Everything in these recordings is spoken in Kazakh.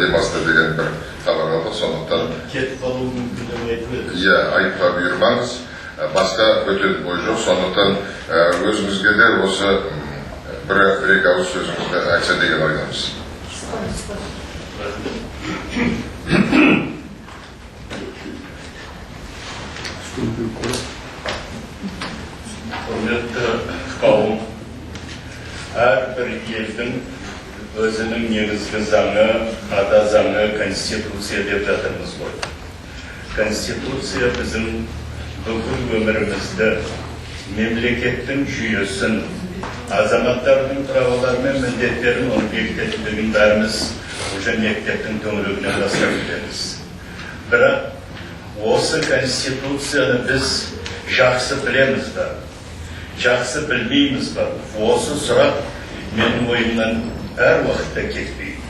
демасты деген бір хабар алды. Сондықтан кетіп қалуы мүмкін деп айтып еді. Иә, айтпа бұйырмаңыз. Басқа өтетін ой жоқ. Сондықтан өзіңізге де осы бір-екі ауыз сөзіңізді айтса деген ойдамыз. Құрметті қауым, әрбір елдің өзінің негізгі заңы, ата заңы конституция деп жатырмыз ғой. Конституция біздің бүкіл өмірімізді, мемлекеттің жүйесін, азаматтардың праволары мен міндеттерін оны бекітетіндігін бәріміз уже мектептің төңірегінен бастап білеміз. Бірақ осы конституцияны біз жақсы білеміз бе, жақсы білмейміз бе? Осы сұрақ менің ойымнан әр уақытта кетпейді.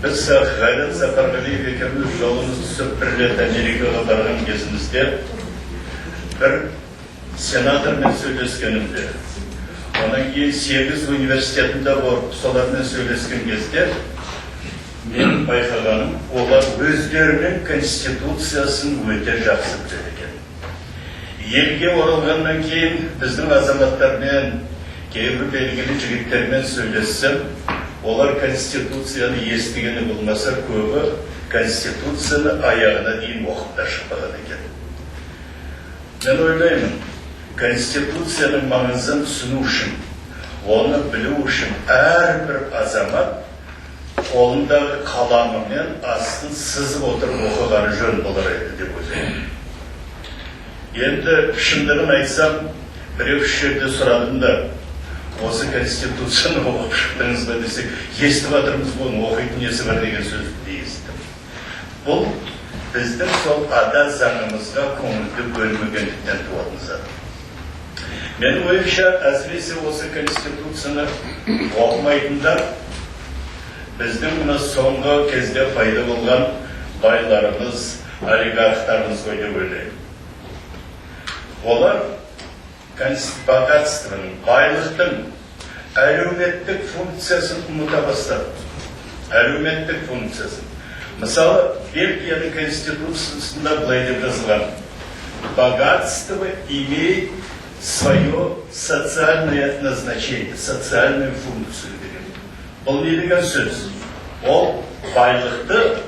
Біз Ғайрат Сапарғалиев екеуміз жолымыз түсіп бір рет Америкаға барған кезімізде бір сенатормен сөйлескенімде, онан кейін 8 университетінде болып солармен сөйлескен кезде мен байқағаным, олар өздерінің конституциясын өте жақсы біледі екен. Елге оралғаннан кейін біздің азаматтармен, кейбір белгілі жігіттермен сөйлессем, олар конституцияны естігені болмаса, көбі конституцияны аяғына дейін оқып та шықпаған екен. Мен ойлаймын, конституцияның маңызын түсіну үшін, оны білу үшін әрбір азамат қолындағы қаламымен астын сызып отырып оқығаны жөн болар еді деп ойлаймын. Енді шындығын айтсам, бір-екі жерде сұрадым да, осы конституцияны оқып шықтыңыз ба десек, естіп жатырмыз ғой, оқитын несі бар деген сөзді естідім. Бұл біздің сол ата заңымызға көңілді бөлмегендіктен туатын зат. Менің ойымша, әсіресе осы конституцияны оқымайтындар біздің мына соңғы кезде пайда болған байларымыз, олигархтарымыз ғой деп ойлаймын. Олар богатствоның, байлықтың әлеуметтік функциясын ұмыта бастады. Әлеуметтік функциясын. Мысалы, Бельгияның конституциясында былай деп жазылған: богатство имеет свое социальное назначение, социальную функцию деген. Бұл не деген сөз? Ол байлықты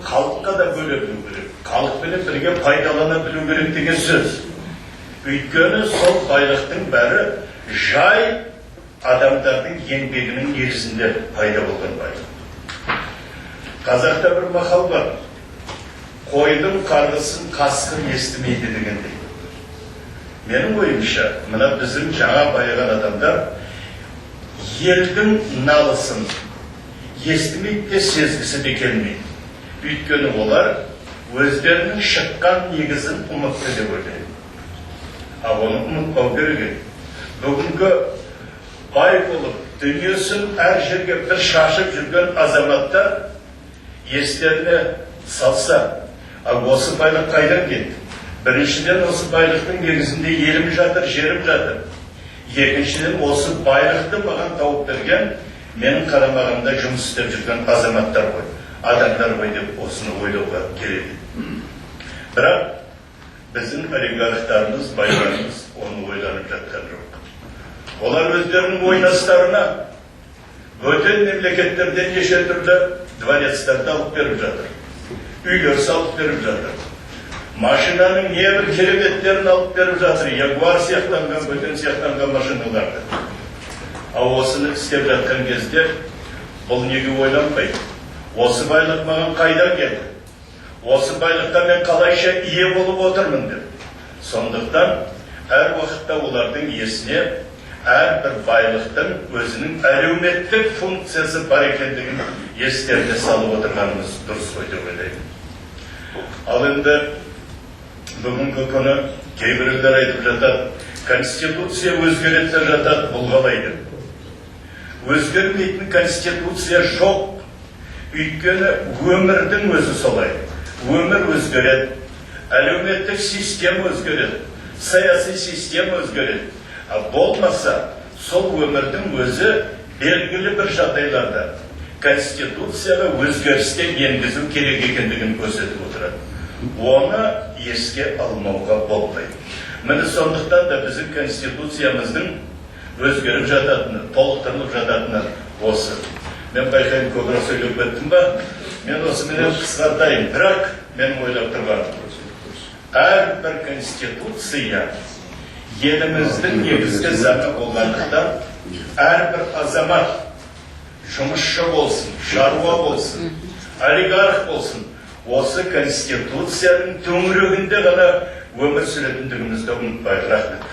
халыққа да бөле білу керек, халықпен бірге пайдалана білу керек деген сөз. Өйткені сол байлықтың бәрі жай адамдардың еңбегінің негізінде пайда болған байлық. Қазақта бір мақал бар: қойдың қарғысын қасқыр естімейді дегендей. Менің ойымша, мына біздің жаңа байыған адамдар елдің налысын естімейді де, сезгісі де келмейді. Өйткені олар өздерінің шыққан негізін ұмытты деп ойлайды. Ал оны ұмытпау керек. Бүгінгі бай болып, дүниесін әр жерге бір шашып жүрген азаматтар естеріне салса, осы байлық қайдан келді? Біріншіден, осы байлықтың негізінде елім жатыр, жерім жатыр. Екіншіден, осы байлықты маған тауып берген, менің қарамағымда жұмыс істеп жүрген азаматтар ғой, адамдар ғой деп осыны ойлауға керек. Бірақ біздің олигархтарымыз, байларымыз оны ойланып жатқан жоқ. Олар өздерінің ойнастарына бөтен мемлекеттерден неше түрлі дворецтарды алып беріп жатыр, үйлер салып беріп жатыр, машинаның небір кереметтерін алып беріп жатыр, ягуар сияқтанған, бөтен сияқтанған машиналарды. Ал осыны істеп жатқан кезде бұл неге ойланбайды? Осы байлық маған қайдан келді? Осы байлыққа мен қалайша ие болып отырмын деп. Сондықтан әр уақытта олардың есіне әрбір байлықтың өзінің әлеуметтік функциясы бар екендігін естеріне салып отырғанымыз дұрыс қой деп ойлаймын. Ал енді бүгінгі күні кейбіреулер айтып жатады, конституция өзгереді жатады, бұл қалай деп. Өзгермейтін конституция жоқ. Өйткені өмірдің өзі солай. Өмір өзгереді, әлеуметтік система өзгереді, саяси система өзгереді. Болмаса, сол өмірдің өзі белгілі бір жағдайларда, Конституцияға өзгерістер енгізу керек екендігін көрсетіп отырады. Оны еске алмауға болмайды. Міне сондықтан да біздің Конституциямыздың өзгеріп жататыны, толықтырылып жататыны осы. Мен байқаймын, көбірек сөйлеп кеттім ба? Мен осыменен қысқартайын, бірақ мен ойлап тұрғаным. Әрбір конституция еліміздің негізгі заңы болғандықтан, әрбір азамат жұмысшы болсын, шаруа болсын, олигарх болсын, осы конституцияның төңірегінде ғана өмір сүретіндігімізді ұмытпайық. Рахмет.